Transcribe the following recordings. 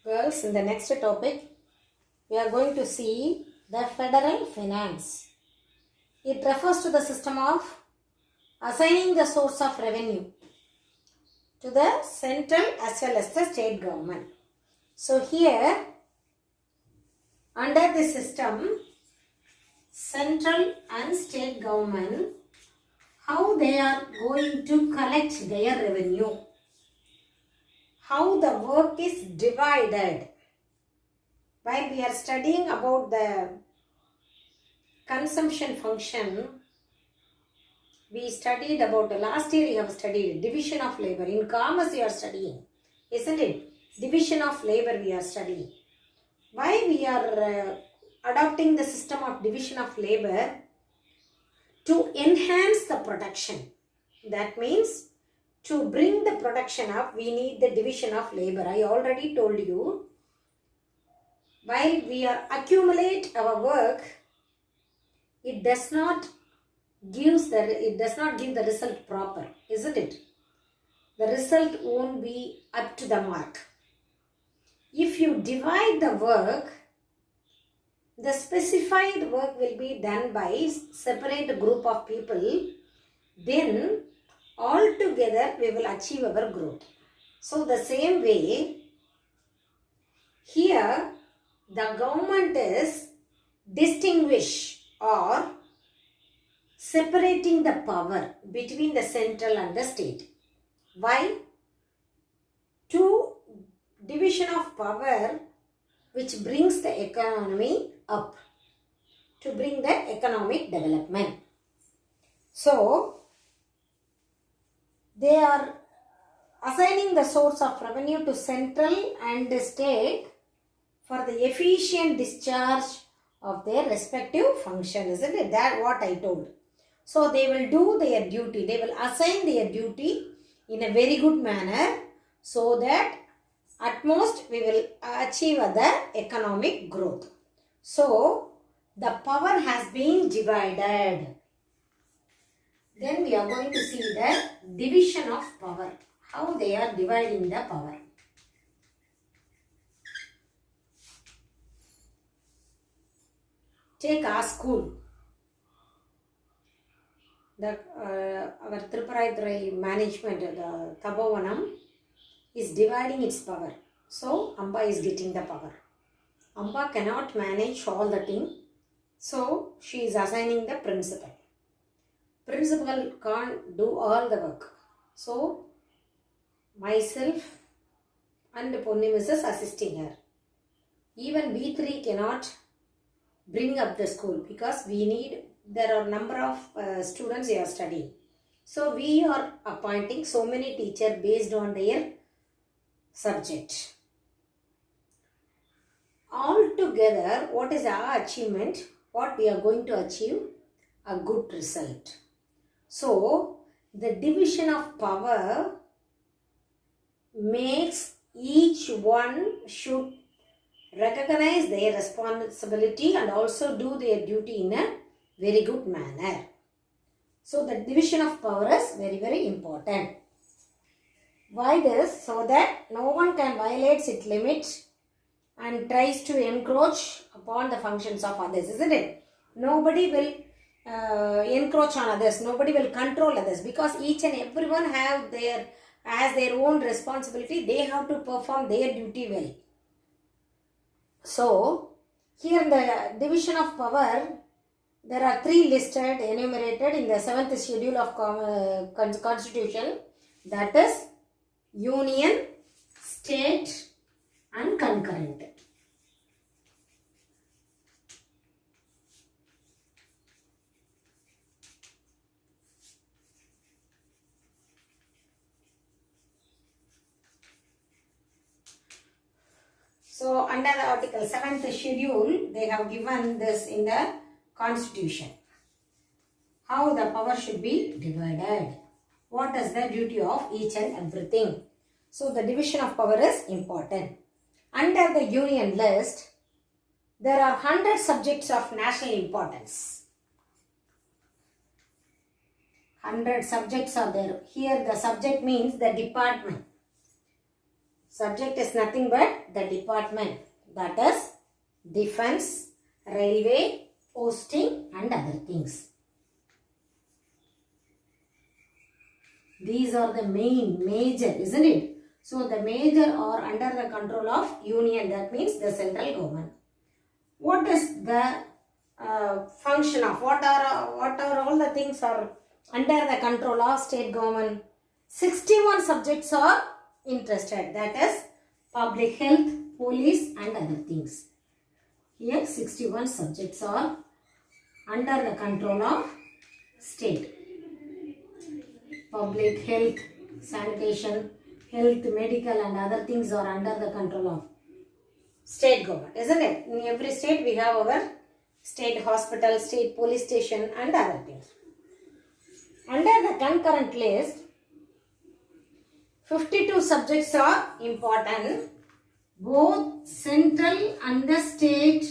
Girls, in the next topic, we are going to see the federal finance. It refers to the system of assigning the source of revenue to the central as well as the state government. So here, under the system, central and state government, how they are going to collect their revenue, how the work is divided. While we are studying about the consumption function, we studied about last year you have studied division of labor. In commerce you are studying, isn't it? Division of labor we are studying. Why we are adopting the system of division of labor? To enhance the production. That means to bring the production up, we need the division of labor. I already told you, while we are accumulate our work, it does not give the result proper, isn't it? The result won't be up to the mark. If you divide the work, the specified work will be done by separate group of people, then all together we will achieve our growth. So the same way, here the government is distinguish or separating the power between the central and the state. Why? To division of power which brings the economy up, to bring the economic development. So, they are assigning the source of revenue to central and the state for the efficient discharge of their respective function, isn't it? That what I told. So, they will do their duty. They will assign their duty in a very good manner so that at most we will achieve the economic growth. So, the power has been divided. Then we are going to see the division of power. How they are dividing the power. Take our school. Our Tripurayadurai management, the Tapovanam, is dividing its power. So, Amba is getting the power. Amba cannot manage all the thing. So, she is assigning the principal. Principal can't do all the work. So, myself and Ponnim is assisting her. Even we three cannot bring up the school because there are number of students who are studying. So, we are appointing so many teachers based on their subject. Altogether, what is our achievement? What we are going to achieve? A good result. So, the division of power makes each one should recognize their responsibility and also do their duty in a very good manner. So, the division of power is very, very important. Why this? So that no one can violate its limits and tries to encroach upon the functions of others, isn't it? Nobody will encroach on others. Nobody will control others because each and everyone has their own responsibility. They have to perform their duty well. So, here in the division of power, there are three listed, enumerated in the 7th schedule of Constitution. That is union, state and concurrent. So, under the article 7th schedule, they have given this in the Constitution. How the power should be divided. What is the duty of each and everything. So, the division of power is important. Under the union list, there are 100 subjects of national importance. 100 subjects are there. Here the subject means the department. Subject is nothing but the department, that is defense, railway, posting and other things. These are the major, isn't it? So the major are under the control of union, that means the central government. What is the function of, what are all the things are under the control of state government? 61 subjects are interested, that is public health, police and other things. Here 61 subjects are under the control of state. Public health, sanitation, health, medical and other things are under the control of state government, isn't it? In every state we have our state hospital, state police station and other things. Under the concurrent list, 52 subjects are important. Both central and the state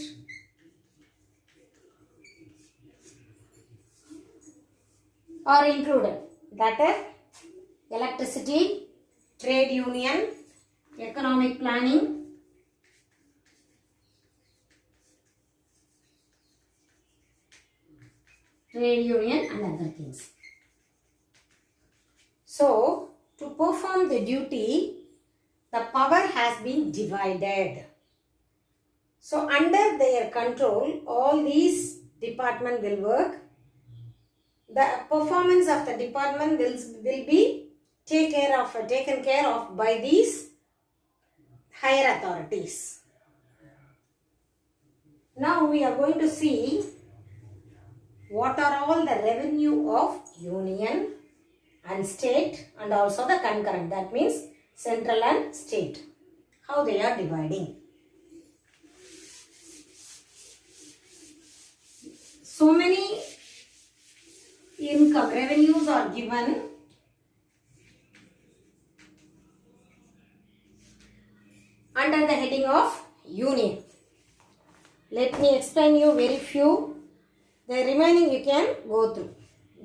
are included. That is electricity, trade union, economic planning, trade union and other things. So, to perform the duty, the power has been divided. So, under their control, all these departments will work. The performance of the department will be taken care of by these higher authorities. Now, we are going to see what are all the revenue of union and state and also the concurrent, that means central and state, how they are dividing. So many income revenues are given under the heading of union. Let me explain you very few. The remaining you can go through.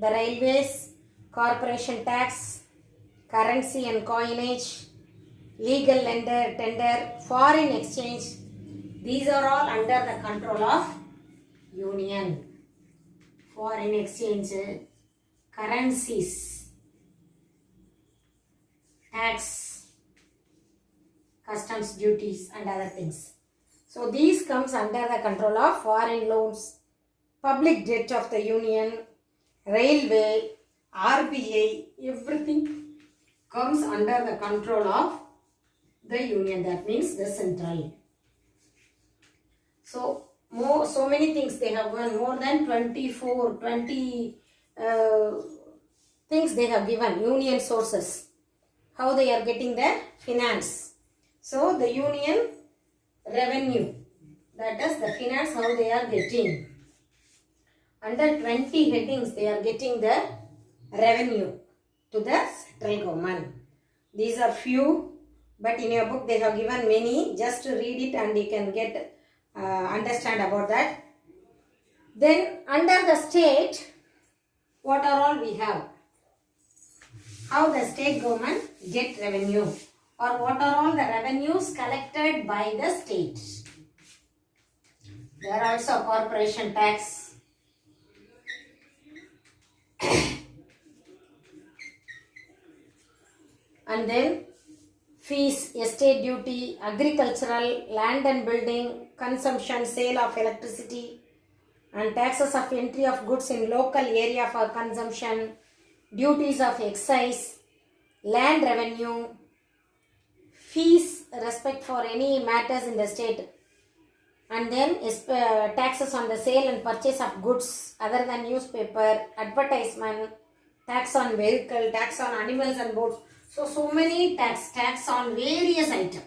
The railways, corporation tax, currency and coinage, legal tender, foreign exchange. These are all under the control of union. Foreign exchange, currencies, tax, customs duties and other things. So these comes under the control of foreign loans, public debt of the union, railway, RBI, everything comes under the control of the union, that means the central. So many things they have given, more than 20 things they have given, union sources, how they are getting their finance. So the union revenue, that is the finance, how they are getting. Under 20 headings they are getting the revenue to the central government. These are few, but in your book they have given many. Just read it and you can get understand about that. Then under the state, what are all we have? How the state government get revenue, or what are all the revenues collected by the state. There are also corporation tax, and then fees, estate duty, agricultural, land and building, consumption, sale of electricity, and taxes of entry of goods in local area for consumption, duties of excise, land revenue, fees respect for any matters in the state, and then taxes on the sale and purchase of goods other than newspaper, advertisement, tax on vehicle, tax on animals and boats. So many tax on various items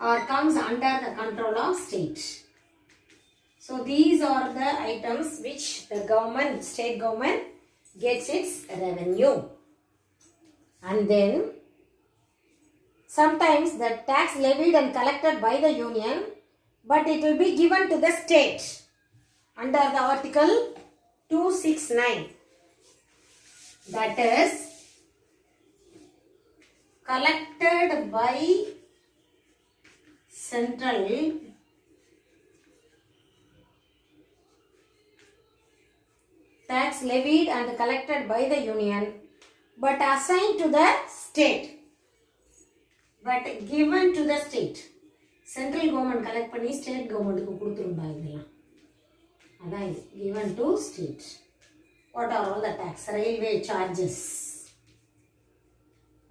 or comes under the control of state. So these are the items which the government, state government gets its revenue. And then sometimes the tax levied and collected by the union, but it will be given to the state under the article 269. That is collected by central tax levied and collected by the union but assigned to the state but given to the state. Central government collect பண்ணி state government க்கு கொடுத்துருந்தா இதெல்லாம் அதான் இது given to state. What are all the tax? Railway charges.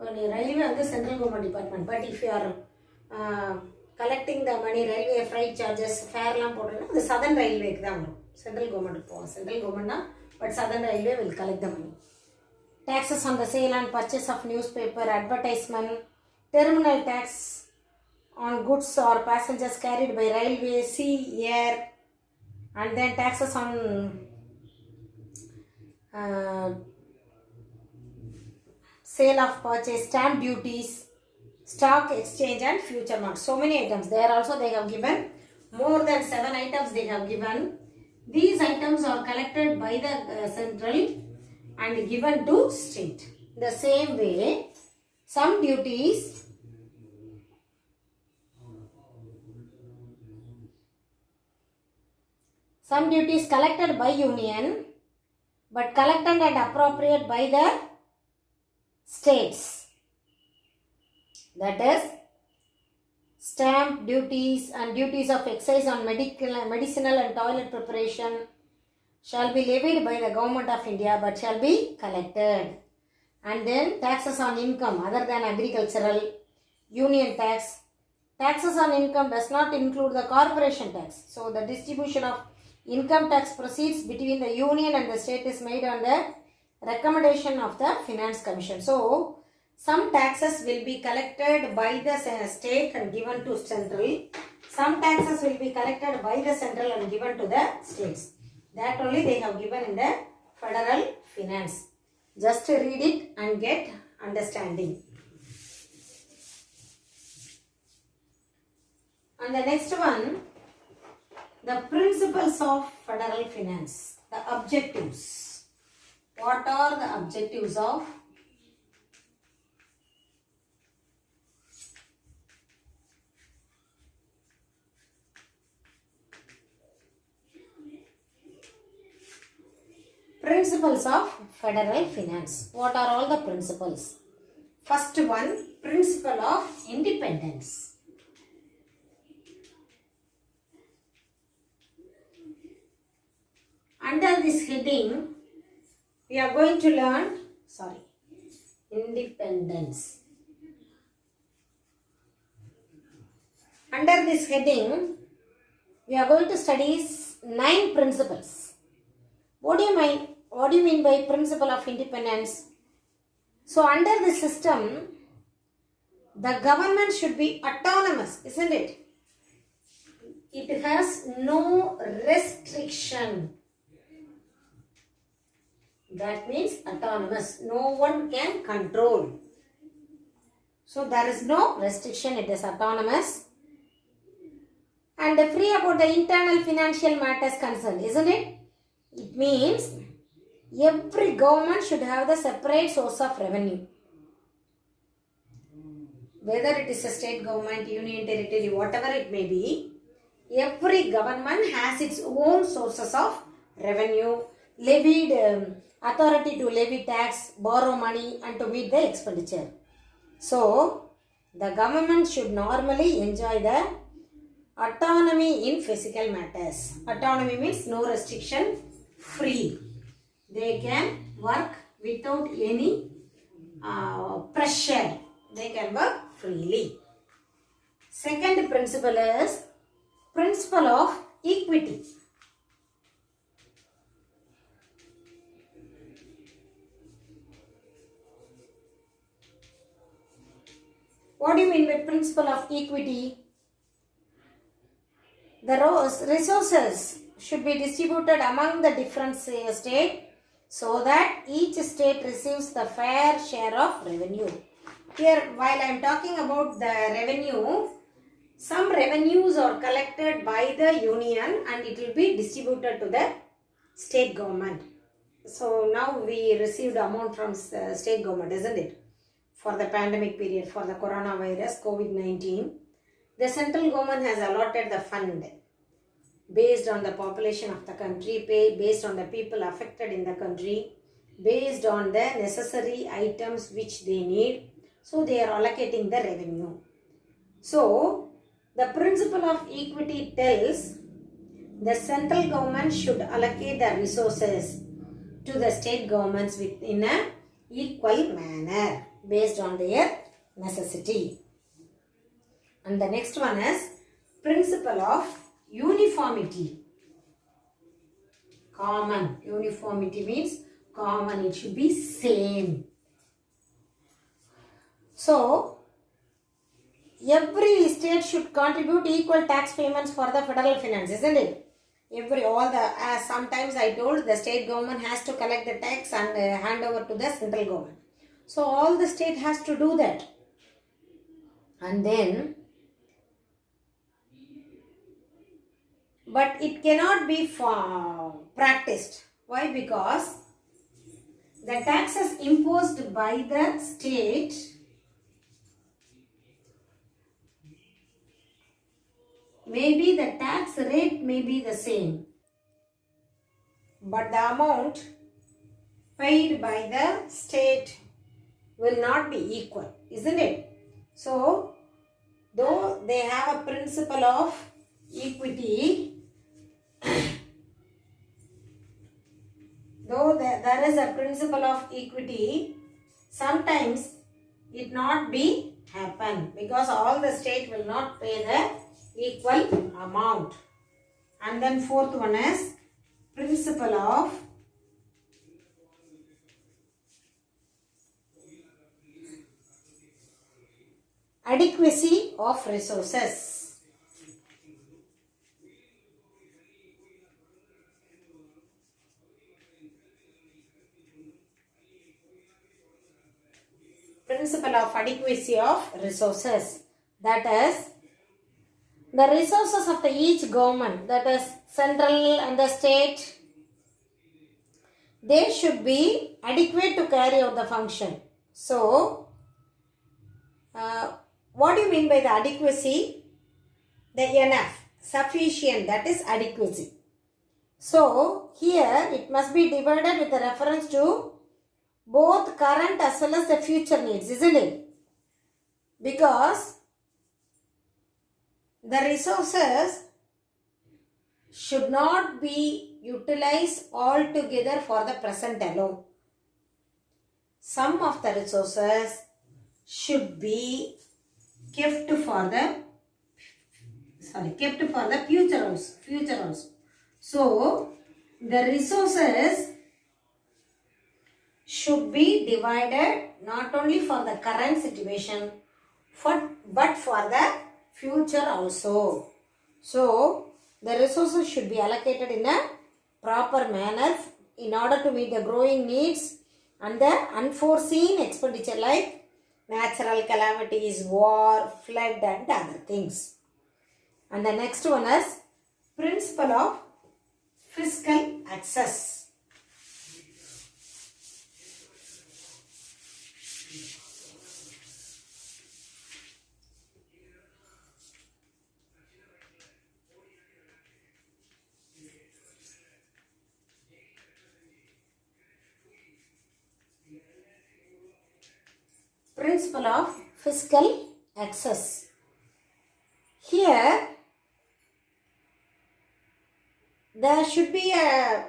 Railway is the central government department, but if you are collecting the money, railway freight charges, fare லாம் போடுறீங்கன்னா the southern railway க்கு தான் வரும். Central government போகும். Central government தான், but southern railway will collect the money. Taxes on the sale and purchase of newspaper, advertisement, terminal tax on goods or passengers carried by railway, sea, air, and then taxes on sale of purchase, stamp duties, stock exchange and future marks. So many items. There also they have given more than 7 items they have given. These items are collected by the central and given to state. The same way, some duties collected by union but collected and appropriated by the states. That is, stamp duties and duties of excise on medicinal and toilet preparation shall be levied by the government of India but shall be collected. And then taxes on income other than agricultural, union tax. Taxes on income does not include the corporation tax. So the distribution of income tax proceeds between the union and the state is made on the recommendation of the Finance Commission. So some taxes will be collected by the state and given to central. Some taxes will be collected by the central and given to the states. That only they have given in the federal finance. Just read it and get understanding. And the next one, the principles of federal finance, the objectives. What are the objectives of principles of federal finance? What are all the principles? First one, principle of independence. Under this heading, we are going to learn, independence. Under this heading, we are going to study 9 principles. What do you mean by principle of independence? So under this system, the government should be autonomous, isn't it? It has no restriction. That means autonomous. No one can control. So there is no restriction. It is autonomous. And free about the internal financial matters concerned, isn't it? It means every government should have the separate source of revenue. Whether it is a state government, union territory, whatever it may be, every government has its own sources of revenue, levied authority to levy tax, borrow money and to meet the expenditure. So, the government should normally enjoy the autonomy in physical matters. Autonomy means no restriction, free. They can work without any pressure. They can work freely. Second principle is principle of equity. What do you mean by principle of equity? The resources should be distributed among the different states so that each state receives the fair share of revenue. Here, while I am talking about the revenue, some revenues are collected by the union and it will be distributed to the state government. So now we received amount from state government, isn't it? for the pandemic period, for the coronavirus, COVID-19, the central government has allotted the fund based on the population of the country, based on the people affected in the country, based on the necessary items which they need. So they are allocating the revenue. So the principle of equity tells the central government should allocate the resources to the state governments in an equal manner based on their necessity. And the next one is principle of uniformity. Common. Uniformity means common. It should be same. So, every state should contribute equal tax payments for the federal finance, isn't it? Sometimes I told the state government has to collect the tax and hand over to the central government. So, all the state has to do that. And then, but it cannot be practiced. Why? Because the taxes imposed by the state maybe the tax rate may be the same, but the amount paid by the state will not be equal, isn't it? So, though they have a principle of equity, though there is a principle of equity, sometimes it not be happen because all the state will not pay the equal amount. And then fourth one is principle of adequacy of resources. Principle of adequacy of resources, that is the resources of each government, that is central and the state, they should be adequate to carry out the function. So, what do you mean by the adequacy? The enough, sufficient, that is adequacy. So, here it must be divided with a reference to both current as well as the future needs, isn't it? Because the resources should not be utilized altogether for the present alone. Some of the resources should be kept for the future also. So, the resources should be divided not only for the current situation but for the future also. So, the resources should be allocated in a proper manner in order to meet the growing needs and the unforeseen expenditure like natural calamities, war, flood and other things. And the next one is principle of fiscal access. Principle of fiscal access. Here, there should be a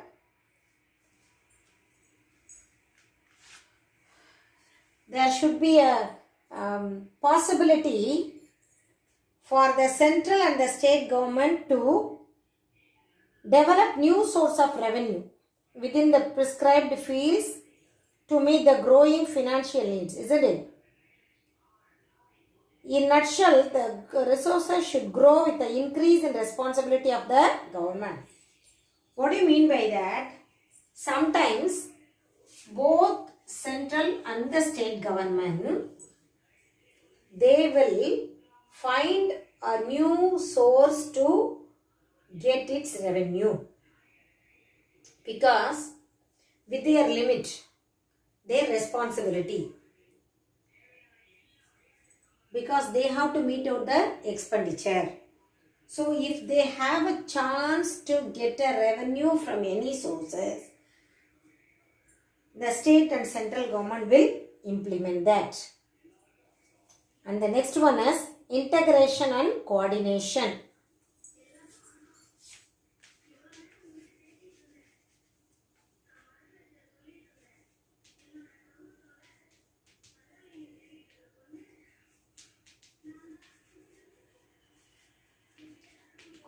possibility for the central and the state government to develop new source of revenue within the prescribed fields to meet the growing financial needs, isn't it? In nutshell, the resources should grow with the increase in responsibility of the government. What do you mean by that? Sometimes both central and the state government, they will find a new source to get its revenue because with their limit, their responsibility. because they have to meet out the expenditure. So if they have a chance to get a revenue from any sources, the state and central government will implement that. And the next one is integration and coordination.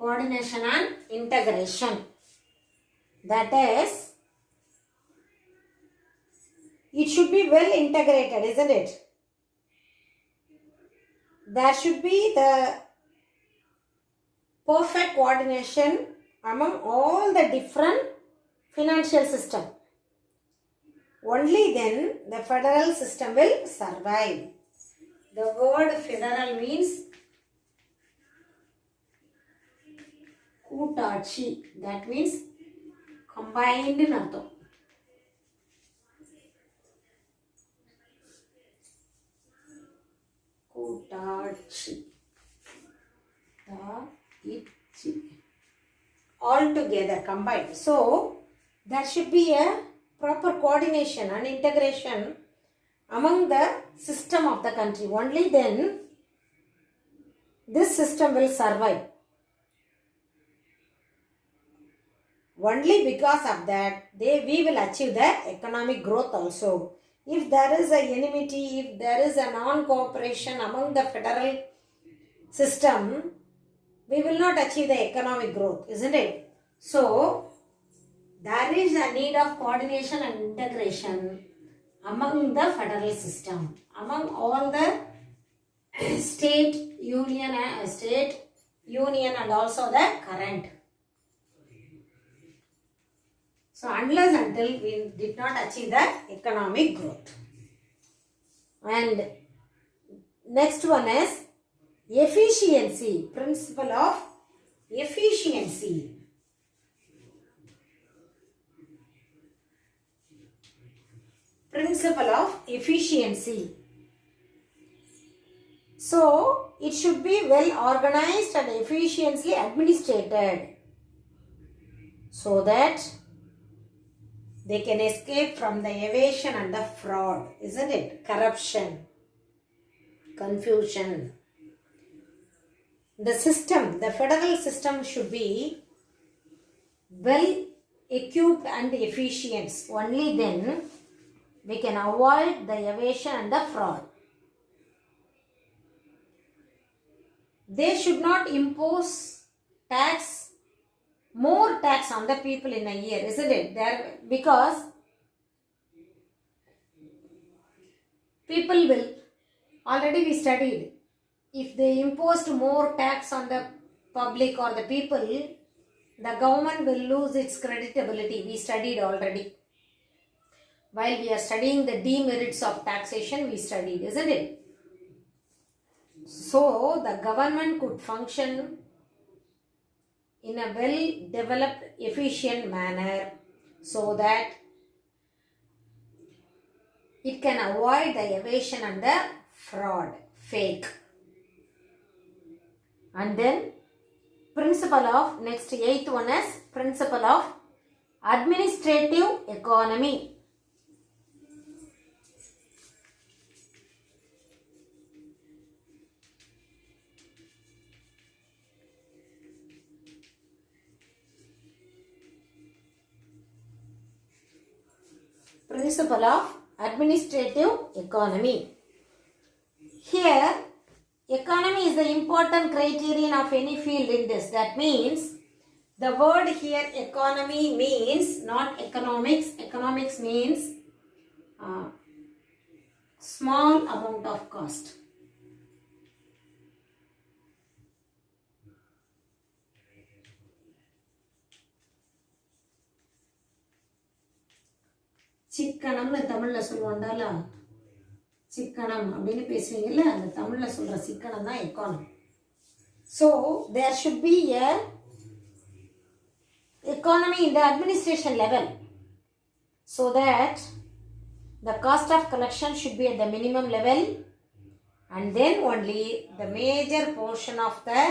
Coordination and integration. That is, it should be well integrated, isn't it? There should be the perfect coordination among all the different financial system. Only then the federal system will survive. The word federal means Kootachi. That means combined in Artham. Kootachi. All together combined. So there should be a proper coordination and integration among the system of the country. Only then this system will survive. Only because of that, we will achieve the economic growth also. If there is a enmity, if there is a non-cooperation among the federal system, we will not achieve the economic growth, isn't it? So, there is a need of coordination and integration among the federal system, among all the state, union and also the current. So, unless until we did not achieve the economic growth. And next one is efficiency, principle of efficiency. Principle of efficiency. So, it should be well organized and efficiently administrated so that they can escape from the evasion and the fraud, isn't it? Corruption, confusion. The system, the federal system should be well equipped and efficient. Only then we can avoid the evasion and the fraud. They should not impose more tax on the people in a year, isn't it? Because people will, already we studied, if they imposed more tax on the public or the people, the government will lose its creditability. We studied already. While we are studying the demerits of taxation, we studied, isn't it? So, the government could function in a well-developed, efficient manner so that it can avoid the evasion and the fraud, fake. And then, principle of, next 8th one is principle of administrative economy. Principle of administrative economy. Here, economy is the important criterion of any field in this. That means, the word here economy means not economics. Economics means small amount of cost. சிக்கனம்னு தமிழ்ல சொல்லுவாண்டால சிக்கனம் அப்படின்னு பேசுவீங்கல்ல அந்த தமிழ்ல சொல்ற சிக்கனம் தான் economy. So there should be a economy in the administration level so that the cost of collection should be at the minimum level and then only the major portion of the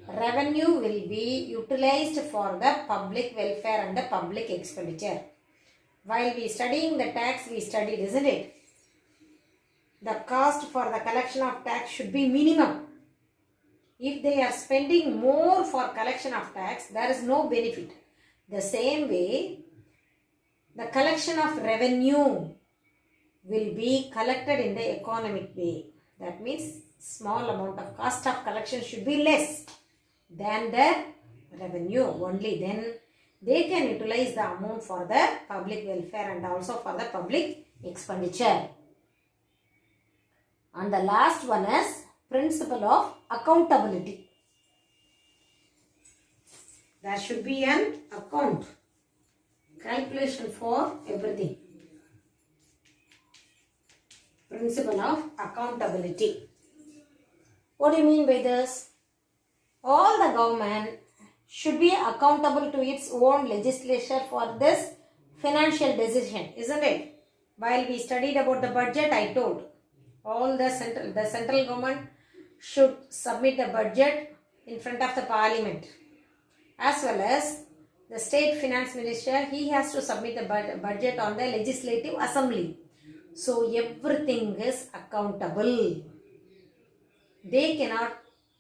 revenue will be utilized for the public welfare and the public expenditure. While we studying the tax, we studied, isn't it? The cost for the collection of tax should be minimum. If they are spending more for collection of tax, there is no benefit. The same way, the collection of revenue will be collected in the economic way. That means small amount of cost of collection should be less than the revenue. Only then they can utilize the amount for the public welfare and also for the public expenditure. And the last one is principle of accountability. There should be an account, calculation for everything. Principle of accountability. What do you mean by this? All the government should be accountable to its own legislature for this financial decision, isn't it? While we studied about the budget, I told all the central government should submit the budget in front of the parliament, as well as the state finance minister, he has to submit the budget on the legislative assembly. So everything is accountable. They cannot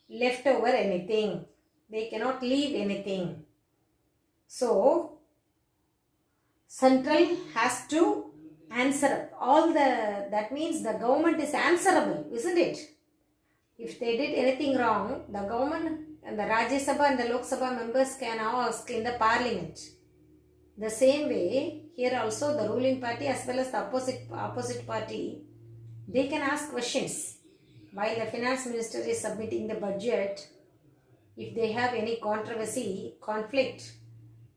left over anything. They cannot leave anything. So central has to answer all that means the government is answerable, isn't it? If they did anything wrong, the government and the Rajya Sabha and the Lok Sabha members can ask in the parliament. The same way, here also the ruling party as well as the opposite party, they can ask questions. While the finance minister is submitting the budget, if they have any controversy, conflict,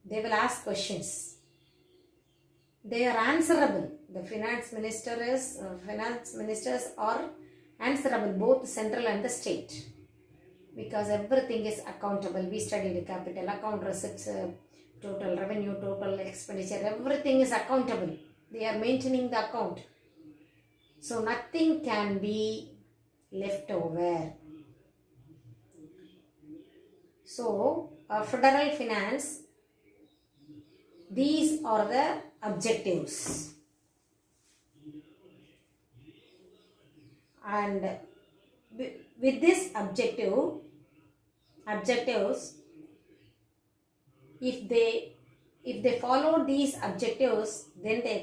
they will ask questions. They are answerable. The finance ministers are answerable, both central and the state, because everything is accountable. We studied capital account, receipts, total revenue, total expenditure, everything is accountable. They are maintaining the account. So nothing can be left over. So federal finance, these are the objectives. And with this objectives, if they follow these objectives, then the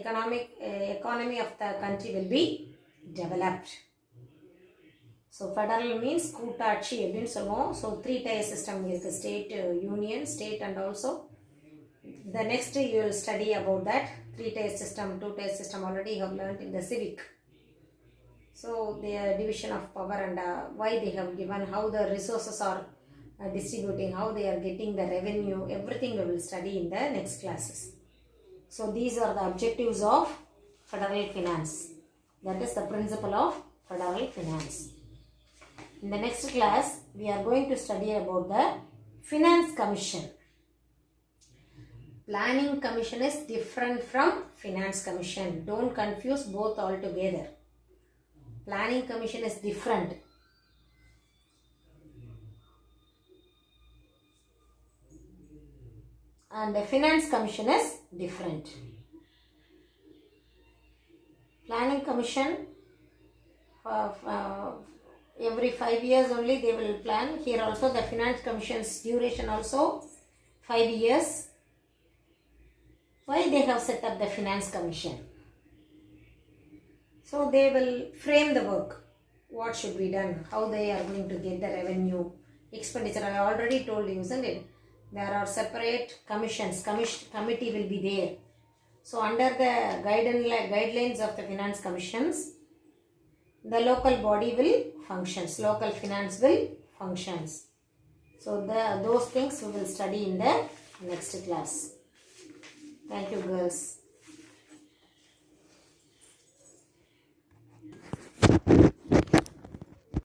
economy of the country will be developed. So federal means கூட்டாட்சி அப்படின்னு சொல்லுவோம். So 3 tier system இருக்கு, state, union, state and also the next you will study about that 3 tier system, 2 tier system already you have learned in the civic. So their division of power and why they have given, how the resources are distributing, how they are getting the revenue, everything we will study in the next classes. So these are the objectives of federal finance. That is the principle of federal finance. In the next class, we are going to study about the Finance Commission. Planning Commission is different from Finance Commission. Don't confuse both altogether. Planning Commission is different. And the Finance Commission is different. Planning Commission, every 5 years only they will plan. Here also the Finance Commission's duration also 5 years. Why they have set up the Finance Commission? So they will frame the work. What should be done? How they are going to get the revenue, expenditure. I already told you, isn't it? There are separate commissions. Committee will be there. So under the guidelines of the Finance Commissions, the local body will functions. Local finance will functions. So those things we will study in the next class. Thank you, girls.